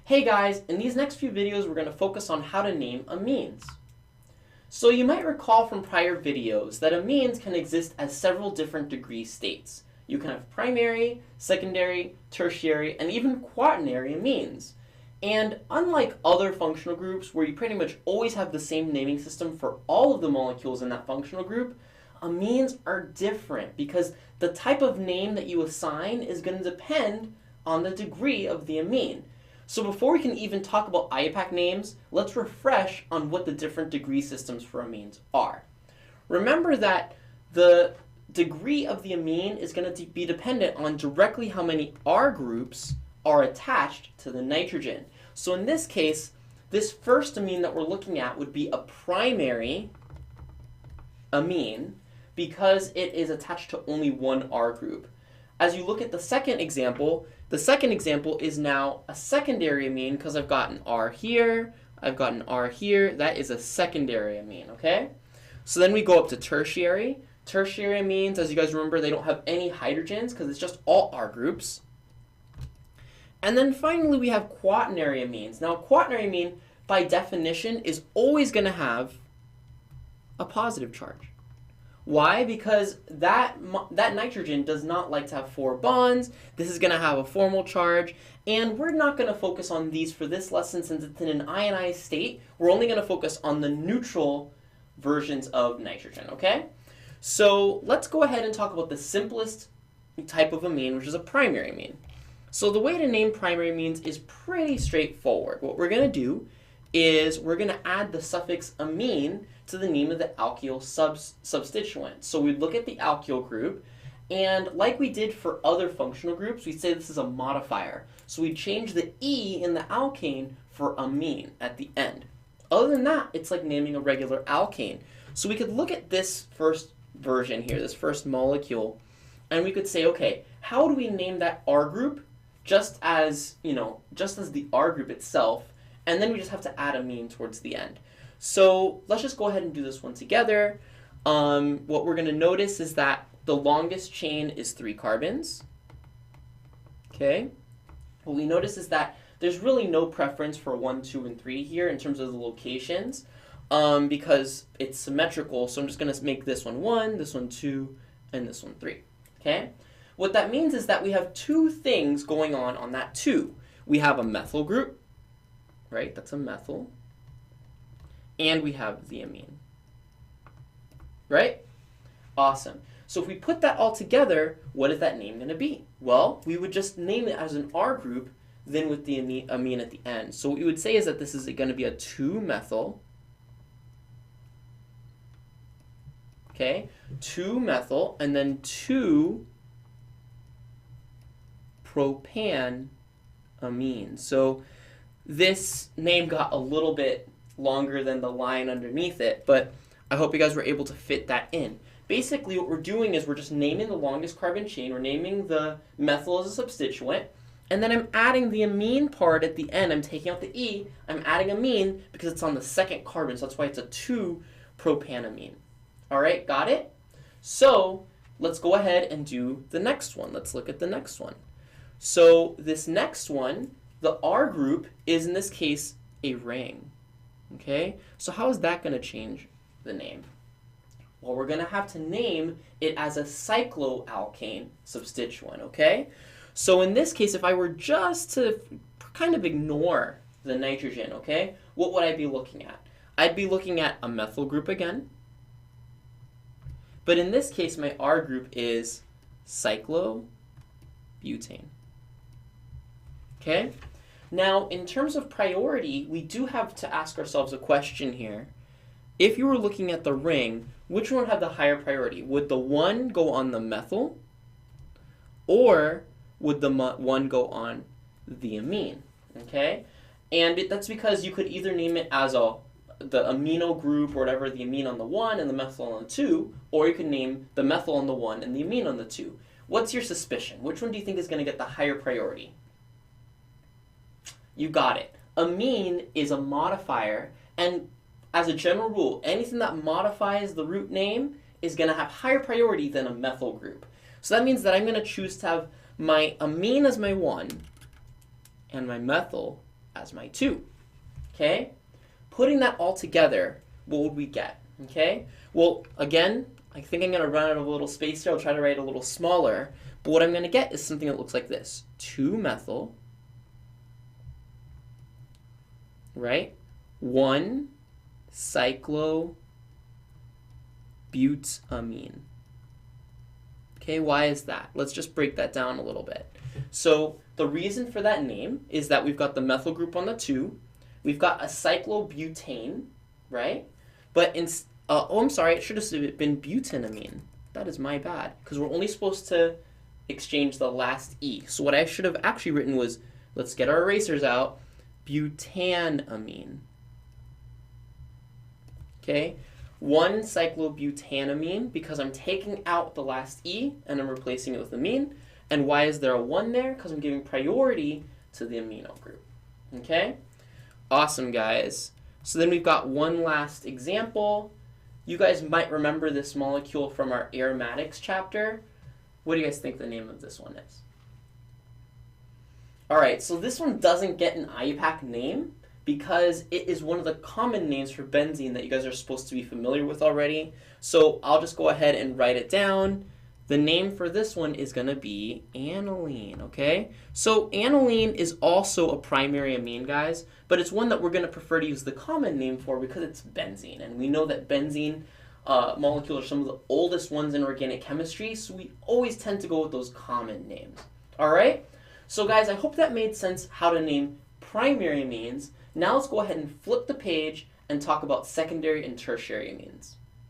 Hey guys, in these next few videos we're going to focus on how to name amines. So you might recall from prior videos that amines can exist as several different degree states. You can have primary, secondary, tertiary, and even quaternary amines. And unlike other functional groups where you pretty much always have the same naming system for all of the molecules in that functional group, amines are different because the type of name that you assign is going to depend on the degree of the amine. So before we can even talk about IUPAC names, let's refresh on what the different degree systems for amines are. Remember that the degree of the amine is going to be dependent on directly how many R groups are attached to the nitrogen. So in this case, this first amine that we're looking at would be a primary amine because it is attached to only one R group. As you look at the second example is now a secondary amine because I've got an R here, I've got an R here. That is a secondary amine, okay? So then we go up to tertiary. Tertiary amines, as you guys remember, they don't have any hydrogens because it's just all R groups. And then finally we have quaternary amines. Now a quaternary amine, by definition, is always going to have a positive charge. Why? Because that nitrogen does not like to have 4 bonds. This is going to have a formal charge. And we're not going to focus on these for this lesson since it's in an ionized state. We're only going to focus on the neutral versions of nitrogen, okay? So let's go ahead and talk about the simplest type of amine, which is a primary amine. So the way to name primary amines is pretty straightforward. What we're going to do is we're going to add the suffix amine to the name of the alkyl substituent. So we'd look at the alkyl group, and like we did for other functional groups, we'd say this is a modifier. So we'd change the E in the alkane for amine at the end. Other than that, it's like naming a regular alkane. So we could look at this first version here, this first molecule, and we could say, okay, how do we name that R group just as the R group itself, and then we just have to add amine towards the end. So let's just go ahead and do this one together. What we're going to notice is that the longest chain is 3 carbons. Okay. What we notice is that there's really no preference for 1, 2, and 3 here in terms of the locations because it's symmetrical. So I'm just going to make this one 1, this one 2, and this one 3. Okay. What that means is that we have 2 things going on that 2. We have a methyl group, right? That's a methyl. And we have the amine, right? Awesome. So if we put that all together, what is that name going to be? Well, we would just name it as an R group, then with the amine at the end. So what we would say is that this is going to be a 2-methyl, okay? 2-methyl, and then 2-propan amine. So this name got a little bit longer than the line underneath it, but I hope you guys were able to fit that in. Basically what we're doing is we're just naming the longest carbon chain, we're naming the methyl as a substituent, and then I'm adding the amine part at the end. I'm taking out the E, I'm adding amine because it's on the second carbon, so that's why it's a 2-propanamine. Alright, got it? So let's go ahead and do the next one. Let's look at the next one. So this next one, the R group is in this case a ring. Okay, so how is that going to change the name? Well, we're going to have to name it as a cycloalkane substituent, okay? So in this case, if I were just to kind of ignore the nitrogen, okay, what would I be looking at? I'd be looking at a methyl group again. But in this case, my R group is cyclobutane. Okay? Now, in terms of priority, we do have to ask ourselves a question here. If you were looking at the ring, which one would have the higher priority? Would the 1 go on the methyl, or would the 1 go on the amine? Okay? And that's because you could either name it as the amino group or whatever, the amine on the 1 and the methyl on the 2, or you could name the methyl on the 1 and the amine on the 2. What's your suspicion? Which one do you think is going to get the higher priority? You got it. Amine is a modifier, and as a general rule, anything that modifies the root name is going to have higher priority than a methyl group. So that means that I'm going to choose to have my amine as my 1 and my methyl as my 2. Okay? Putting that all together, what would we get? Okay? Well, again, I think I'm going to run out of a little space here. I'll try to write a little smaller. But what I'm going to get is something that looks like this. 2-methyl, right? 1-cyclobutamine. Okay, why is that? Let's just break that down a little bit. So the reason for that name is that we've got the methyl group on the 2. We've got a cyclobutane, right? But I'm sorry, it should have been butanamine. That is my bad, because we're only supposed to exchange the last E. So what I should have actually written was, let's get our erasers out, butanamine. Okay? 1-cyclobutanamine, because I'm taking out the last E and I'm replacing it with amine. And why is there a 1 there? Because I'm giving priority to the amino group. Okay? Awesome, guys. So then we've got one last example. You guys might remember this molecule from our aromatics chapter. What do you guys think the name of this one is? All right, so this one doesn't get an IUPAC name because it is one of the common names for benzene that you guys are supposed to be familiar with already. So I'll just go ahead and write it down. The name for this one is going to be aniline, okay? So aniline is also a primary amine, guys, but it's one that we're going to prefer to use the common name for because it's benzene. And we know that benzene molecules are some of the oldest ones in organic chemistry, so we always tend to go with those common names. All right? So guys, I hope that made sense how to name primary amines. Now let's go ahead and flip the page and talk about secondary and tertiary amines.